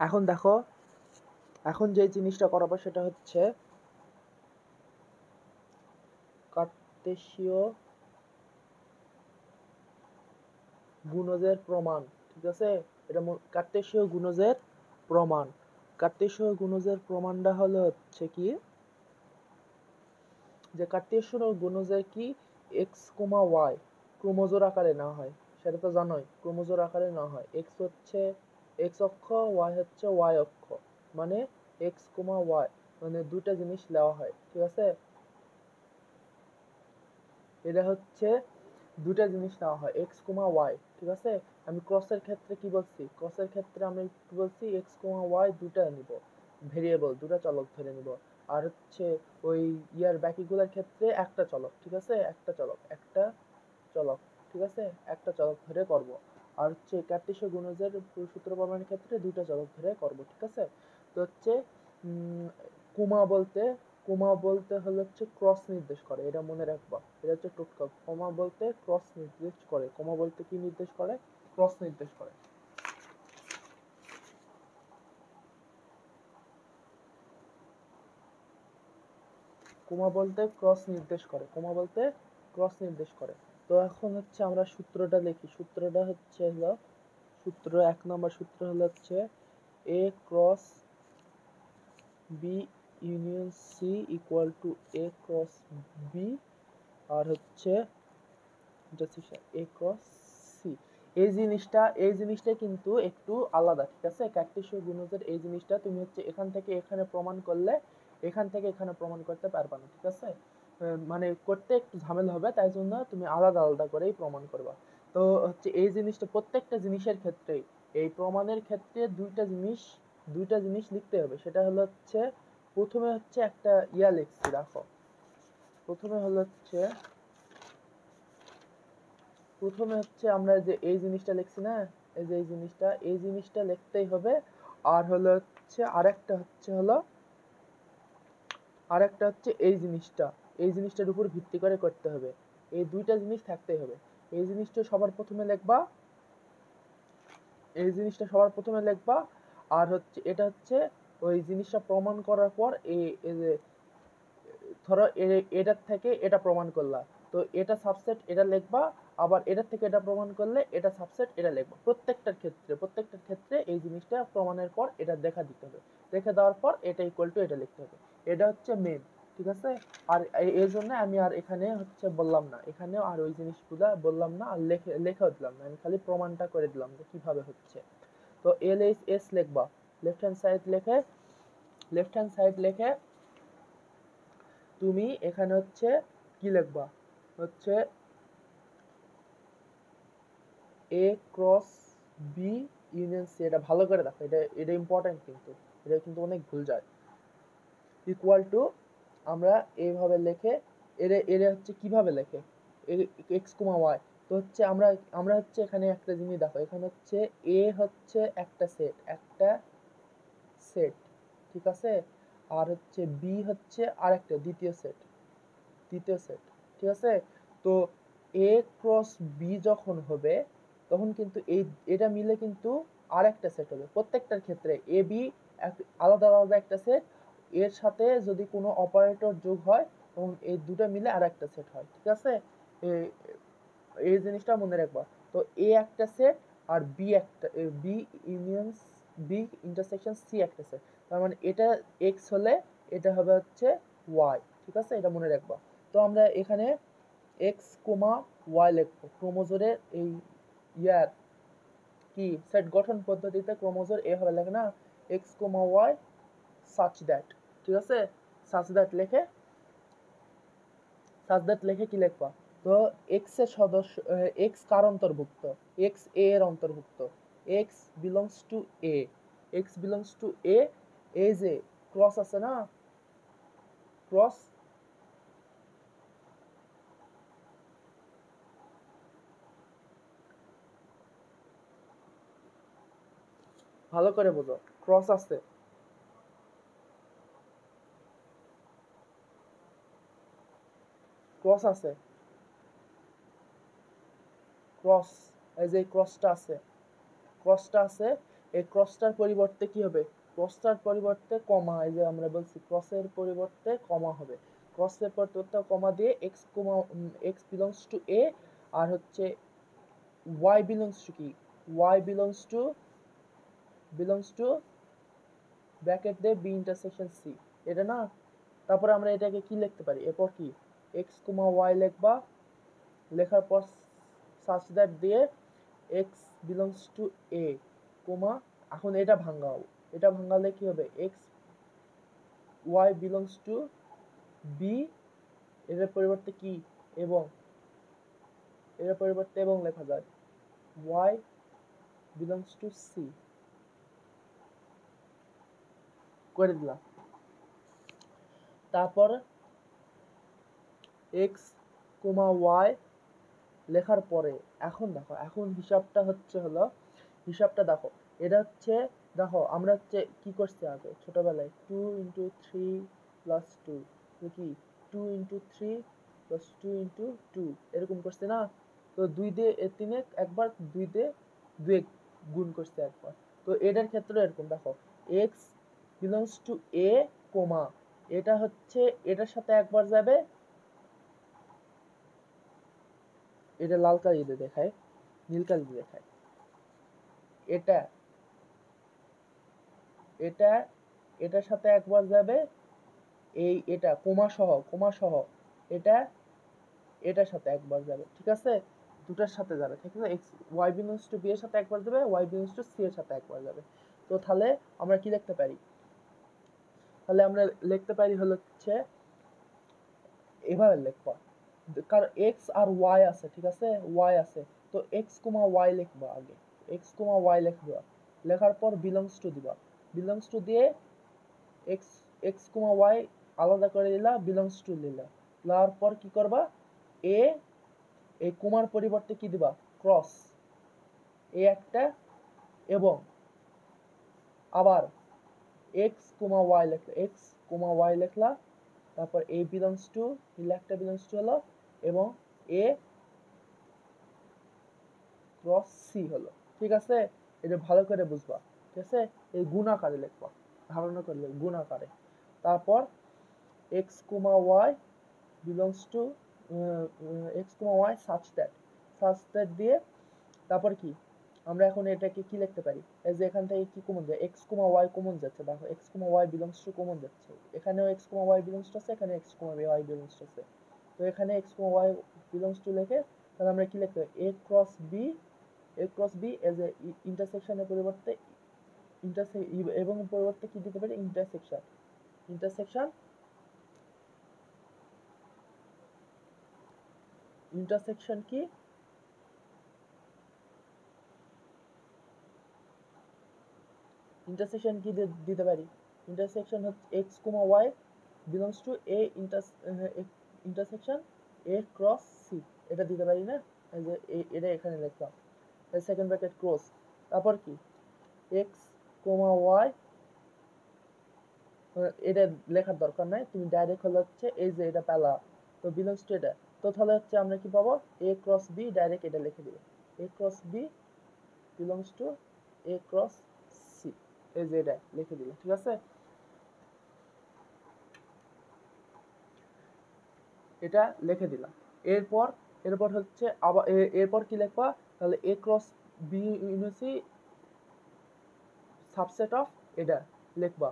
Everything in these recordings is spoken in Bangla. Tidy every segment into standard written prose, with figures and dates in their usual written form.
এখন দেখো, এখন যে জিনিসটা করাবো সেটা হচ্ছে কার্তেশীয় গুণজের প্রমাণ। ঠিক আছে, এটা কার্তেশীয় গুণজের প্রমাণ। কার্তেশীয় গুণজের প্রমাণটা হলো হচ্ছে কি, যে কার্তেশীয় গুণজের কি এক্স কমা ওয়াই ক্রোমোজোর আকারে না হয়, সেটা তো জানোই, ক্রোমোজোর আকারে না হয়। এক্স হচ্ছে এক্স অক্ষ, ওয়াই হচ্ছে ওয়াই অক্ষ, মানে এক্স কমা ওয়াই, মানে দুটা জিনিস নেওয়া হয়। ঠিক আছে, এটা হচ্ছে দুটা জিনিস নেওয়া হয়, এক্স কমা ওয়াই। ঠিক আছে, আমি ক্রসের ক্ষেত্রে কি বলছি, ক্রসের ক্ষেত্রে আমি কি বলছি, এক্স কমা ওয়াই দুটা নিব, ভেরিয়েবল দুটা চলক ধরে নিব। আর হচ্ছে ওই ইয়ার বাকিগুলোর ক্ষেত্রে একটা চলক। ঠিক আছে, একটা চলক, একটা চলক। ঠিক আছে, একটা চলক ধরে করব। আর হচ্ছে কার্টেশীয় গুণজের সূত্র প্রমাণের ক্ষেত্রে দুটা চলক ধরে করব। ঠিক আছে, তো হচ্ছে কোমা বলতে, কোমা বলতে হলো হচ্ছে ক্রস নির্দেশ করে, এটা মনে রাখবা, এটা হচ্ছে টোটকা। কোমা বলতে ক্রস নির্দেশ করে, কোমা বলতে কি নির্দেশ করে, ক্রস নির্দেশ করে। কোমা বলতে ক্রস নির্দেশ করে, কোমা বলতে ক্রস নির্দেশ করে। তো এখন হচ্ছে আমরা সূত্রটা লিখি, সূত্রটা হচ্ছে হলো, সূত্র 1 নম্বর সূত্র হলো হচ্ছে A cross B union C equal to A cross B, আর হচ্ছে এ ক্রস সি। এই জিনিসটা কিন্তু একটু আলাদা। ঠিক আছে, কার্টেশীয় গুণজের এই জিনিসটা তুমি হচ্ছে এখান থেকে এখানে প্রমাণ করলে এখান থেকে এখানে প্রমাণ করতে পারবা না। ঠিক আছে, মানে করতে একটু ঝামেলা হবে, তাই জন্য তুমি আলাদা আলাদা করেই প্রমাণ করবা। তো হচ্ছে এই জিনিসটা প্রত্যেকটা জিনিসের ক্ষেত্রেই, এই প্রমাণের ক্ষেত্রে দুইটা জিনিস লিখতে হবে। সেটা হলো হচ্ছে প্রথমে হচ্ছে একটা ইয়া লিখছি, দেখো প্রথমে হলো হচ্ছে, প্রথমে হচ্ছে আমরা যে এই জিনিসটা লিখছি না, এই যে এই জিনিসটা লিখতেই হবে। আর হলো হচ্ছে আরেকটা হচ্ছে এই জিনিসটার উপর ভিত্তি করে করতে হবে। এই দুইটা জিনিস থাকতেই হবে। এই জিনিসটা সবার প্রথমে লিখবা, এই জিনিসটা সবার প্রথমে লিখবা। আর হচ্ছে এটা হচ্ছে ওই জিনিসটা প্রমাণ করার পর এই যে ধরো এটার থেকে এটা প্রমাণ করলা, তো এটা সাবসেট এটা লিখবা। আবার এটার থেকে এটা প্রমাণ করলে এটা সাবসেট এটা লিখবা। প্রত্যেকটার ক্ষেত্রে এই জিনিসটা প্রমাণের পর এটা দেখা দিতে হবে, দেখে দেওয়ার পর এটা ইকুয়াল টু এটা লিখতে হবে। এটা হচ্ছে মেন। ঠিক আছে, আর এই জন্য আমি আর এখানে হচ্ছে বললাম না, এখানেও আর ওই জিনিসগুলা বললাম না, আর লেখাও দিলাম না, আমি খালি প্রমাণটা করে দিলাম যে কিভাবে হচ্ছে। তো এল এইচ এস লিখবা, লেফট হ্যান্ড সাইড লিখে তুমি এখানে হচ্ছে কি লিখবা, হচ্ছে A cross B union C. এটা ভালো করে দেখো, এটা ইম্পর্টেন্ট, কিন্তু এটা কিন্তু অনেক ভুল যায়। ইকুয়াল টু আমরা এইভাবে লেখে, এরা হচ্ছে কিভাবে লেখে, এক্স কমা ওয়াই। তো হচ্ছে আমরা হচ্ছে এখানে একটা জিনিস দেখো, এখানে হচ্ছে এ হচ্ছে একটা সেট। ঠিক আছে, আর হচ্ছে বি হচ্ছে আরেকটা দ্বিতীয় সেট। ঠিক আছে, তো এ ক্রস বি যখন হবে, তখন কিন্তু এটা মিলে কিন্তু আরেকটা সেট হবে। প্রত্যেকটার ক্ষেত্রে এ বি আলাদা আলাদা একটা সেট, এর সাথে যদি কোনো অপারেটর যোগ হয় তখন এই দুটো মিলে আরেকটা সেট হয়। ঠিক আছে, এই জিনিসটা মনে রাখবা। তো এ একটা সেট, আর B union B intersection C একটা সেট। তার মানে এটা এক্স হলে এটা হবে হচ্ছে ওয়াই। ঠিক আছে, এটা মনে রাখবা। তো আমরা এখানে এক্স কোমা ওয়াই লিখবো, ক্রোমোজোরের এই ইয়ার কি সেট গঠন পদ্ধতিতে ক্রোমোজোর এভাবে লেখে না, X comma Y such that. ঠিক আছে, সাচ দ্যাট লেখে কি লিখবা, তো এক্স এর সদস্য, এক্স কার অন্তর্ভুক্ত, এক্স এ এর অন্তর্ভুক্ত, x belongs to A, x belongs to A. এই যে ক্রস আছে না, ক্রস ভালো করে বোঝো, ক্রস আছে, ক্রস আছে, ক্রস, এই যে ক্রসটা আছে, এই ক্রসটার পরিবর্তে কি হবে, ক্রসটার পরিবর্তে কমা, এই যে আমরা বলছি ক্রসের পরিবর্তে কমা হবে, ক্রসের পরিবর্তে কমা দিয়ে এক্স বিলংস টু এ, আর হচ্ছে ওয়াই বিলংস টু কি, ওয়াই বিলংস টু ব্র্যাকেট দিয়ে বি ইন্টারসেকশন সি, এটা না। তারপরে আমরা এটাকে কি লিখতে পারি, এরপর কি এক্স কমা ওয়াই লিখবা, লেখার পর সাচ দ্যাট দিয়ে X belongs to A comma, এখন এটা ভাঙাও, এটা ভাঙালে কি হবে, X Y belongs to B, এর পরিবর্তে কি এবং, এর পরিবর্তে এবং লেখা যায় ওয়াই বিলংস টু সি, করে দিলাম। তারপর এক্স কমা ওয়াই লেখার পরে এখন দেখো, এখন হিসাবটা হচ্ছে হলো, হিসাবটা দেখো, এটা হচ্ছে দেখো আমরা হচ্ছে কি করছি আগে ছোটবেলায় 2 × 3 + 2 কি 2 × 3 + 2 × 2 এরকম করছে না। তো 2 দিয়ে 3 একবার, 2 দিয়ে 2 গুণ করছে একবার। তো এটার ক্ষেত্রে এরকম দেখো x বিলংস টু a কমা, এটা হচ্ছে এটার সাথে একবার যাবে, এটা লাল কালি দিয়ে দেখায়, নীল কালি দিয়ে দেখায়, এটা এটা এটার সাথে একবার যাবে, এই এটা কোমা সহ এটা এটার সাথে একবার যাবে, ঠিক আছে, দুটার সাথে যাবে, ঠিক আছে, X Y belongs to B এর সাথে একবার যাবে, ওয়াই বিলংস টু সি এর সাথে একবার যাবে। তো তাহলে আমরা কি লিখতে পারি, তাহলে আমরা লিখতে পারি হচ্ছে এভাবে লিখবা, কারণ এক্স আর ওয়াই আছে, ঠিক আছে, ওয়াই আছে, তো এক্স কমা ওয়াই লিখবা আগে, এক্স কমা ওয়াই লিখবা, লেখার পর বিলংস টু দিবা, বিলংস টু দিয়ে এক্স এক্স কমা ওয়াই আলাদা করে দিলা, বিলংস টু দিলা, দেওয়ার পর কি করবা, এ এই কোমার পরিবর্তে কি দিবা, ক্রস, এ একটা, এবং আবার x comma Y লিখলা, x comma Y লিখলা, তারপর এ বিলংস টু দিলা, একটা বিলংস টু হলো, এবং এ ক্রস সি হলো, ঠিক আছে, এটা ভালো করে বুঝবা, ঠিক আছে, এই গুণাকারে লিখবা, ধারণা করলে গুণাকারে, তারপর X comma Y belongs to X comma Y such that দিয়ে, তারপর কি আমরা এখন এটাকে কি লিখতে পারি, এই যে এখান থেকে কি কমন যায়, এক্স কমা ওয়াই কমন যাচ্ছে, দেখো X comma Y belongs to common যাচ্ছে, এখানেও X comma Y belongs to আছে, এখানে X comma Y belongs to আছে, তো এখানে X comma Y belongs to লিখে তাহলে আমরা কি লিখতে পারি, A cross B as A ইন্টারসেকশনের পরিবর্তে এবং পরিবর্তে কি দিতে পারি, ইন্টারসেকশন কি, ইন্টারসেকশন কি দিতে পারি, ইন্টারসেকশন হচ্ছে X comma Y belongs to A intersection A cross C, এটা দিতে পারি না, এই যে এটা এখানে লিখলাম, সেকেন্ড ব্র্যাকেট ক্রস, তারপর কি এক্স কমা ওয়াই, এটা লেখার দরকার নাই, তুমি ডাইরেক্ট হলো হচ্ছে এই যে এটা পেলা, তো বিলংস টু এটা, তো তাহলে হচ্ছে আমরা কি পাবো, এ ক্রস বি, ডাইরেক্ট এটা লিখে দিব, A cross B belongs to A cross C, এই যে এটা লিখে দিলাম, ঠিক আছে, এটা লিখে দিলাম। এরপর হচ্ছে আবার এরপর কি লিখবা, তাহলে এ ক্রস বি ইউনিসি সাবসেট অফ এটা লিখবা,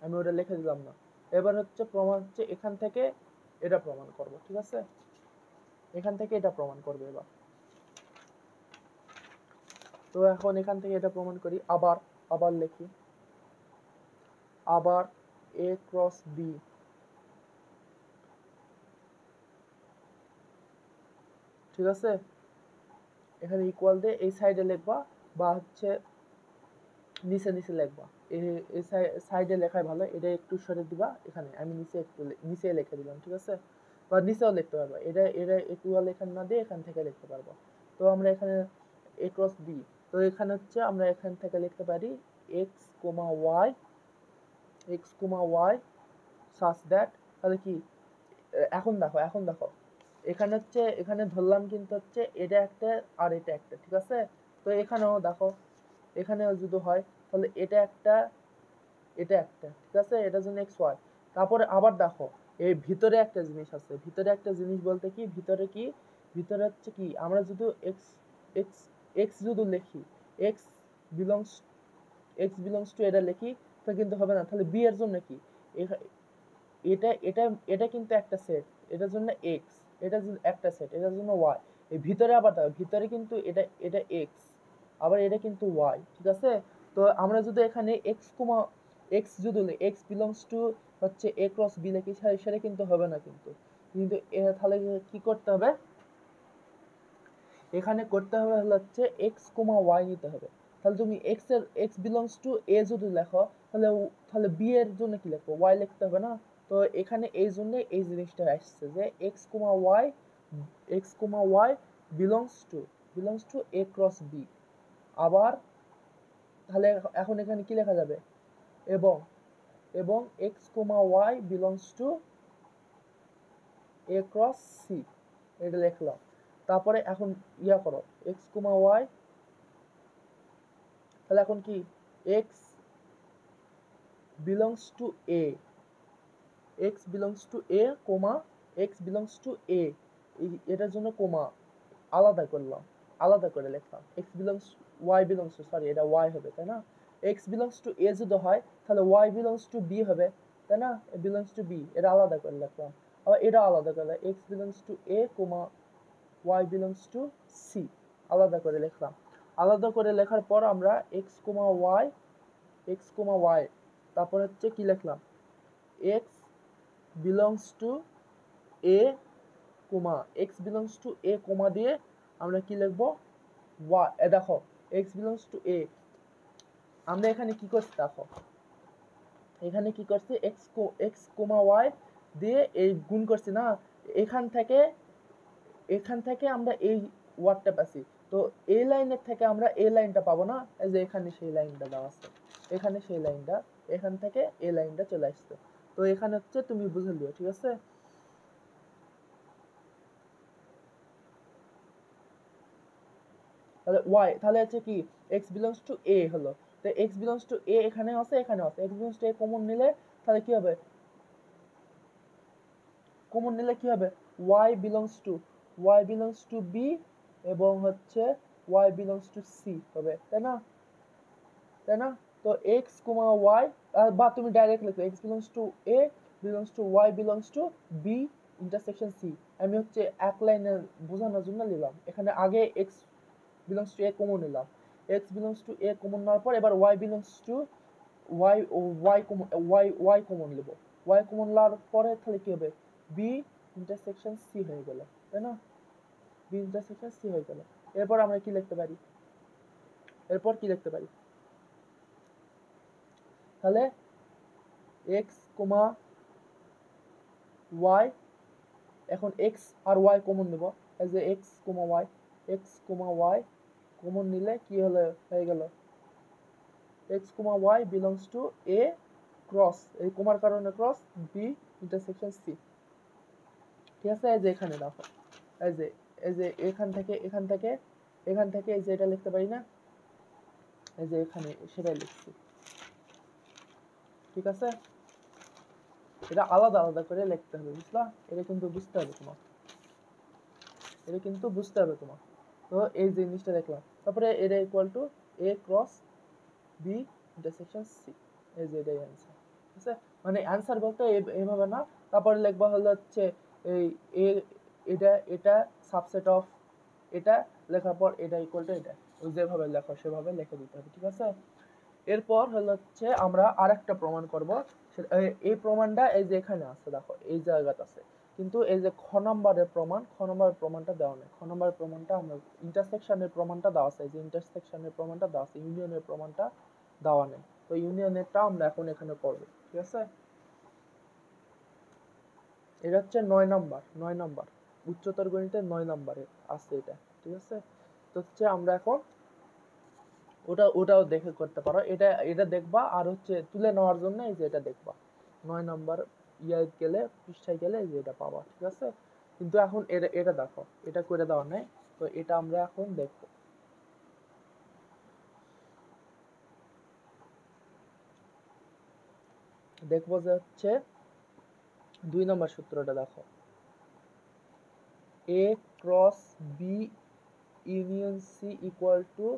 আমি ওটা লিখে দিলাম না। এবার হচ্ছে প্রমাণ হচ্ছে এখান থেকে এটা প্রমাণ করব, ঠিক আছে, এখান থেকে এটা প্রমাণ করবে এবার। তো এখন এখান থেকে এটা প্রমাণ করি, আবার লিখি, আবার এ ক্রস বি, ঠিক আছে, এখানে ইকুয়াল দিয়ে এই সাইডে লিখবা, বা হচ্ছে নিচে লিখবা, এই সাইডে লেখাই ভালো, এটা একটু সরে দিবা, এখানে আমি নিচে লিখে দিলাম, ঠিক আছে, বা নিচেও লিখতে পারবা, এটা ইকুয়াল এখানে না দিয়ে এখান থেকে লিখতে পারবো। তো আমরা এখানে এ ক্রস বি, তো এখানে হচ্ছে আমরা এখান থেকে লিখতে পারি X comma Y such that, তাহলে কি এখন দেখো এখানে হচ্ছে, এখানে ধরলাম কিন্তু হচ্ছে এটা একটা আর এটা একটা, ঠিক আছে, তো এখানেও দেখো, এখানেও যদি হয় তাহলে এটা একটা, এটা একটা, ঠিক আছে, এটার জন্য এক্স ওয়াই। তারপরে আবার দেখো এই ভিতরে একটা জিনিস আছে, ভিতরে একটা জিনিস বলতে কি, ভিতরে কি, ভিতরে হচ্ছে কি, আমরা যদি এক্স এক্স এক্স যদি লিখি, x belongs x belongs two এটা লিখি, তো কিন্তু হবে না। তাহলে বি এর জন্য কি, এটা এটা এটা কিন্তু একটা সেট, এটার জন্য এক্স, এটা একটা সেট, এটার জন্য ওয়াই। এই ভিতরে আবার দেখো, ভিতরে কিন্তু এটা এটা এক্স, আবার এটা কিন্তু ওয়াই, ঠিক আছে। তো আমরা যদি এখানে এক্স কমা এক্স যদি এক্স বিলংস টু হচ্ছে এ ক্রস বি লিখি, সেটা কিন্তু হবে না। কিন্তু কিন্তু তাহলে কি করতে হবে, এখানে করতে হবে হচ্ছে এক্স কমা ওয়াই নিতে হবে। তাহলে তুমি এক্স এর এক্স বিলংস টু এ যদি লেখো, তাহলে তাহলে বি এর জন্য কি লিখবো, ওয়াই লিখতে হবে না। তো এখানে এই জন্য এই জিনিসটা আসছে যে x comma Y belongs to A cross B. আবার তাহলে এখন এখানে কি লেখা যাবে, এবং এবং x comma Y belongs to A cross C, এটা লিখলাম। তারপরে এখন ইয়া করো এক্স কমা ওয়াই, তাহলে এখন কি x belongs to A, x belongs to A comma x belongs to A, এটার জন্য কোমা আলাদা করলাম, আলাদা করে লিখলাম। X belongs y belongs to, sorry এটা ওয়াই হবে তাই না, এক্স বিলংস টু এ যদি হয় তাহলে ওয়াই বিলংস টু বি হবে তাই না, বিলংস টু বি, এটা আলাদা করে লিখলাম। আবার এটা আলাদা করে x belongs to A comma y belongs to C, আলাদা করে লিখলাম। আলাদা করে লেখার পর আমরা এক্স কোমা ওয়াই, তারপর হচ্ছে কি লিখলাম, x belongs to A comma x belongs to A comma দিয়ে আমরা কি লিখবো, ওয়াই। দেখো এক্স বিলংস টু এ, আমরা এখানে কি করছি দেখো, এখানে কি করছি এক্স কোমা ওয়াই দিয়ে এই গুণ করছি না, এখান থেকে আমরা এই ওয়ার্ডটা পাচ্ছি। তো এই লাইনের থেকে আমরা এই লাইনটা পাবো না, এই যে এখানে সেই লাইনটা দেওয়া আছে, এখানে সেই লাইনটা, এখান থেকে এই লাইনটা চলে আসছে। তো এখানে হচ্ছে তুমি বুঝে লিও, ঠিক আছে। তাহলে ওয়াই, তাহলে হচ্ছে কি এক্স বিলংস টু এ হলো, তো এক্স বিলংস টু এ এখানে আছে, এখানে আছে, x belongs to A common নিলে তাহলে কি হবে, কমন নিলে কি হবে, ওয়াই বিলংস টু বি এবং হচ্ছে ওয়াই বিলংস টু সি হবে তাই না, তাই না। তো এক্স কোমা ওয়াই, বা তুমি ডাইরেক্ট লিখো x belongs to A belongs to y belongs to B intersection C. আমি হচ্ছে এক লাইনে বোঝানোর জন্য নিলাম, এখানে আগে x belongs to A common নিলাম, x belongs to A common নেওয়ার পর এবার y belongs to y common নেব, ওয়াই কমন নেওয়ার পরে তাহলে কি হবে, বি ইন্টারসেকশন সি হয়ে গেল তাই না, বি ইন্টারসেকশন সি হয়ে গেল। এরপর আমরা কি লিখতে পারি, এরপর কি লিখতে পারি, তাহলে এক্স কোমা ওয়াই, এখন এক্স আর ওয়াই কমন নেব, এই যে এক্স কোমা ওয়াই কমন নিলে কি হলো, হয়ে গেল x comma y belongs to A cross, এই কোমার কারণে ক্রস বি ইন্টারসেকশন সি, ঠিক আছে। এই যে এখানে দেখো, এই যে এখান থেকে এই যে এটা লিখতে পারি না, এই যে এখানে সেটাই লিখছি, ঠিক আছে। এটা আলাদা আলাদা করে লিখতে হবে, বুঝলা, এটা কিন্তু বুঝতে হবে তোমার, এটা কিন্তু বুঝতে হবে তোমার। তো এই জিনিসটা দেখলাম, তারপরে এটা equal to A cross B intersection C, এই যে এটাই অ্যান্সার, ঠিক আছে। মানে অ্যান্সার বলতে এইভাবে না, তারপরে লিখবা হলো হচ্ছে এই এ, এটা এটা সাবসেট অফ এটা, লেখার পর এটা ইকুয়াল টু এটা, ওই যেভাবে লেখো সেভাবে লিখে দিতে হবে, ঠিক আছে। এরপর হলো হচ্ছে আমরা আরেকটা প্রমাণ করব, এই প্রমাণটা এই যে এখানে আছে দেখো, এই জায়গাতে আছে, কিন্তু এই যে খ নম্বরের প্রমাণটা দেওয়া নেই, খ নম্বরের প্রমাণটা আমরা ইন্টারসেকশনের প্রমাণটা দেওয়া আছে, এই যে ইন্টারসেকশনের প্রমাণটা দেওয়া আছে, ইউনিয়নের প্রমাণটা দেওয়া নেই। তো ইউনিয়নেরটা আমরা এখন এখানে করব, ঠিক আছে। এটা হচ্ছে 9 নম্বর উচ্চতর গণিতের 9 নম্বরে আছে এটা, ঠিক আছে। তো হচ্ছে আমরা এখন ওটাও দেখে করতে পারো, এটা দেখবা, আর হচ্ছে তুলে নেওয়ার জন্য এই যে এটা দেখবা, 9 নম্বর গেলে, পৃষ্ঠায় গেলে এই যে এটা পাবা, ঠিক আছে। কিন্তু এখন এটা দেখো, এটা করে দেওয়া নেই, তো এটা আমরা এখন দেখবো। দেখবো যে হচ্ছে 2 নম্বর সূত্রটা দেখো, a cross b union c equal to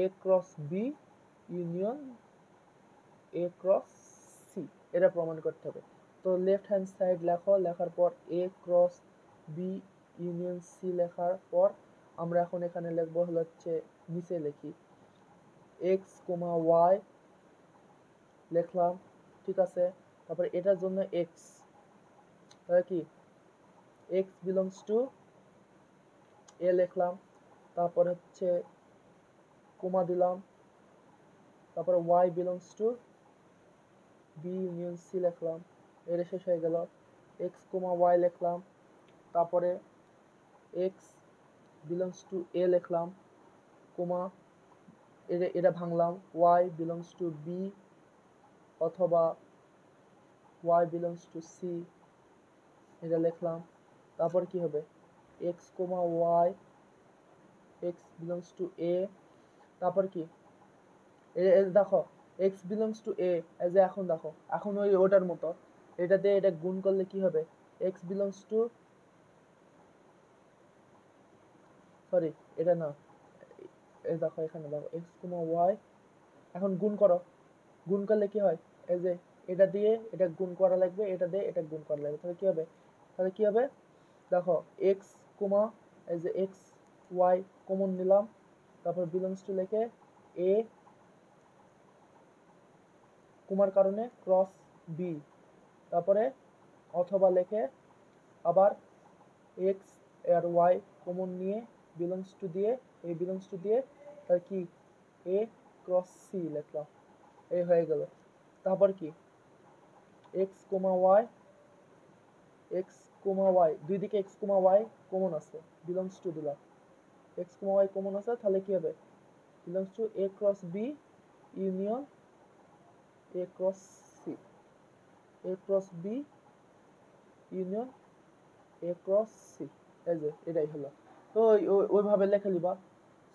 a cross b union a cross c, এটা প্রমাণ করতে হবে। তো লেফট হ্যান্ড সাইড লেখো, লেখার পর a cross b union c লেখার পর আমরা এখন এখানে লিখবো হলো হচ্ছে, নিচে লিখি x, y লিখলাম, ঠিক আছে। তারপরে এটার জন্য x, তাহলে কি x বিলংস টু a লিখলাম, তারপর হচ্ছে কোমা দিলাম, তারপরে y belongs to b union c লিখলাম, এটা শেষ হয়ে গেল। x, y লিখলাম, তারপরে x বিলংস টু a লিখলাম, কোমা এটা ভাঙলাম, y বিলংস টু b অথবা y বিলংস টু c এটা লিখলাম। তারপর কি হবে x, y, x belongs to a, তারপর কি দেখো x বিলংস টু a, এই যে এখন দেখো, এখন ওই ওটার মতো এটা দিয়ে এটা গুণ করলে কি হবে, x বিলংস টু, সরি এটা না, এই দেখো এখানে দেখো x, y, এখন গুণ করো, গুণ করলে কি হয়, এই যে এটা দিয়ে এটা গুণ করা লাগবে, এটা দিয়ে এটা গুণ করা লাগবে, তাহলে কি হবে দেখো x, এই যে x, y কমন নিলাম, তারপর বিলংস টু লিখে a কুমার কারণে ক্রস b, তারপরে অথবা লেখে আবার x আর y কমন নিয়ে বিলংস টু দিয়ে, এই বিলংস টু দিয়ে তার কি a ক্রস c লিখলাম, এই হয়ে গেল। তারপর কি x, y, x, y দুই দিকে x, y কমন আছে, বিলংস টু দিলাম, x, y কমন আছে, তাহলে কি হবে belongs to a cross b union a cross c, a cross b union a cross c, এই যে এটাই হলো। তো ওইভাবে লেখা লিবা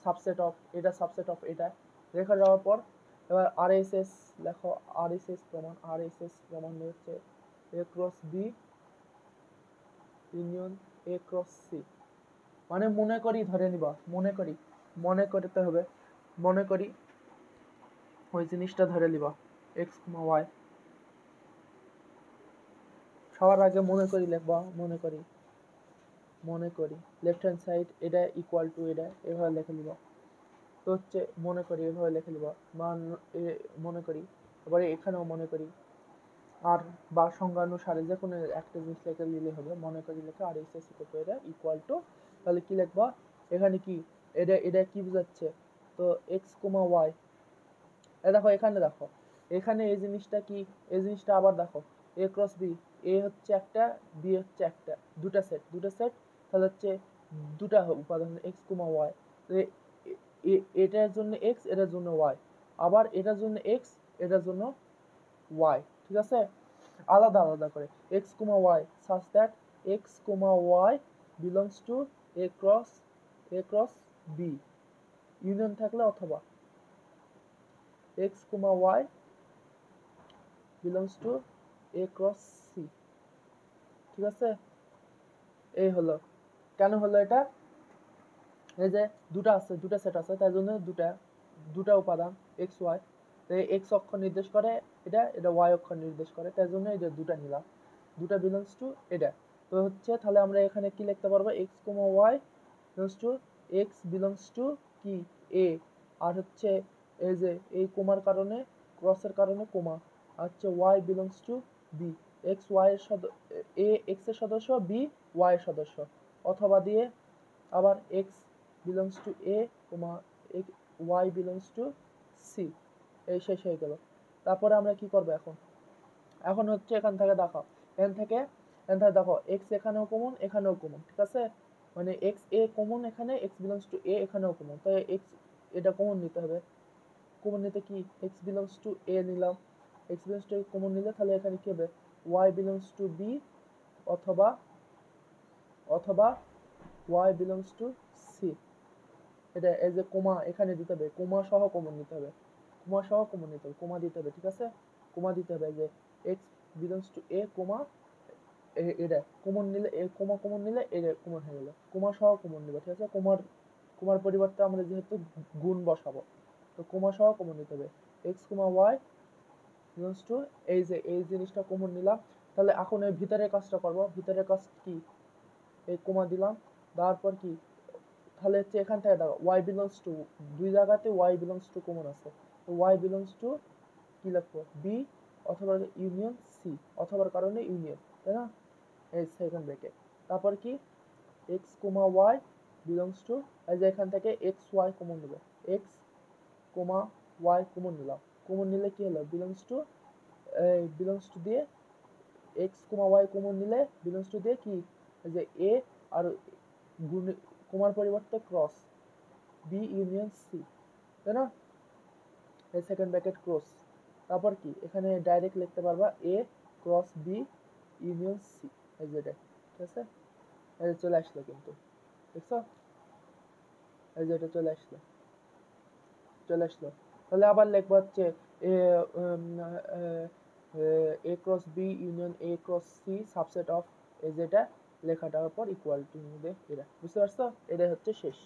সাবসেট অফ এটা, সাবসেট অফ এটা লেখা যাওয়ার পর এবার RSS লেখো, RSS প্রমাণ হচ্ছে a cross b union a cross c, মানে মনে করি ধরে নিবা, মনে করতে হবে, মনে করি ওই জিনিসটা ধরে নিবা x, y, সবার আগে মনে করি লিখবা, মনে করি লেফট হ্যান্ড সাইড এটা ইকুয়াল টু এটা, এভাবে লিখে নিবা। তো হচ্ছে মনে করি এভাবে লিখে নিবা, বা মনে করি, তারপরে এখানেও মনে করি, আর বা সংজ্ঞানুসারে যে কোনো একটা জিনিস লিখে নিলে হবে, মনে করি লেখা আর এস এস এটা ইকুয়াল টু, তাহলে কি লিখবা এখানে কি এটা কি বোঝাচ্ছে, তো x, y, দেখো এখানে দেখো, এখানে এই জিনিসটা কি, এই জিনিসটা আবার দেখো a ক্রস b, a হচ্ছে একটা, b হচ্ছে একটা, দুটা সেট, তাহলে হচ্ছে দুটা উপাদান x, y, এটার জন্য x, এটার জন্য y, আবার এটার জন্য x, এটার জন্য y, ঠিক আছে, আলাদা আলাদা করে x, y such that x, y belongs to a cross b union থাকলে অথবা x, y belongs to a cross c, ঠিক আছে। এই হলো, কেন হলো এটা, এই যে দুটা সেট আছে, তাই জন্য দুটা উপাদান x, y, x অক্ষ নির্দেশ করে এটা y অক্ষ নির্দেশ করে, তাই জন্য এই যে দুটা নিলাম, দুটা বিলংস টু এটা। তো হচ্ছে তাহলে আমরা এখানে কি লিখতে পারবো, x, y belongs to, x belongs to কি a, আর হচ্ছে এই যে এই কোমার কারণে, ক্রসের কারণে কোমা, আর হচ্ছে y belongs to b, x, y এর a x এর সদস্য, b y এর সদস্য, অথবা দিয়ে আবার x belongs to a, y belongs to c, এই শেষ হয়ে গেল। তারপরে আমরা কি করবো এখন হচ্ছে এখান থেকে দেখো x এখানেও কমন, এখানেও কমন, ঠিক আছে, মানে x a কমন, এখানে x বিলংস টু a এখানেও কমন, তাই x এটা কমন নিতে হবে, কমন নিতে কি x বিলংস টু a নিলাম, x belongs to a common নিলে তাহলে এখানে কি হবে y বিলংস টু b অথবা y বিলংস টু c, এটা এই যে কোমা এখানে দিতে হবে, কোমা সহ কমন নিতে হবে, কোমা সহ কমন নিতে হবে, কোমা দিতে হবে, ঠিক আছে, কোমা দিতে হবে যে x belongs to A comma এটা কমন নিলে এ কোমা কমন নিলে এটা কমন হয়ে গেল, কোমা সহ কমন নিবে, ঠিক আছে, কোমার পরিবর্তে আমরা যেহেতু গুণ বসাবো তো কোমা সহ কমন নিতে হবে, x comma y belongs to এই জিনিসটা কমন নিলাম। তাহলে এখন এই ভিতরের কাজটা করবো, ভিতরের কাজ কি, এই কোমা দিলাম, তারপর কি, তাহলে হচ্ছে এখান থেকে দেখো ওয়াই বিলংস টু, দুই জায়গাতে ওয়াই বিলংস টু কমন আছে, তো ওয়াই বিলংস টু কি লিখবো, বি অথবা ইউনিয়ন সি, অথবার কারণে ইউনিয়ন, তাই না, এই সেকেন্ড ব্র্যাকেট, তারপর কি x comma y belongs to, এই যে এখান থেকে এক্স ওয়াই কমন নেবে, এক্স কোমা ওয়াই কমন নিলাম, কমন নিলে কি হলো বিলংস টু দিয়ে এক্স কোমা ওয়াই কমন নিলে বিলংস টু দিয়ে কি, যে এ আর গুণ কোমার পরিবর্তে ক্রস বি ইউনিয়ন সি, তাই না, এই সেকেন্ড ব্র্যাকেট ক্রস, তারপর কি এখানে ডাইরেক্ট লিখতে পারবা এ ক্রস বি ইউনিয়ন সি, এই যে এটা, ঠিক আছে, এই যে চলে আসলো কিন্তু, দেখছো, এই যে এটা চলে আসলো, তাহলে আবার লিখবো হচ্ছে A cross B union A cross C subset of, এই যেটা লেখাটার উপর ইকুয়াল টু মধ্যে, এটা বুঝতে পারছো, এটাই হচ্ছে শেষ।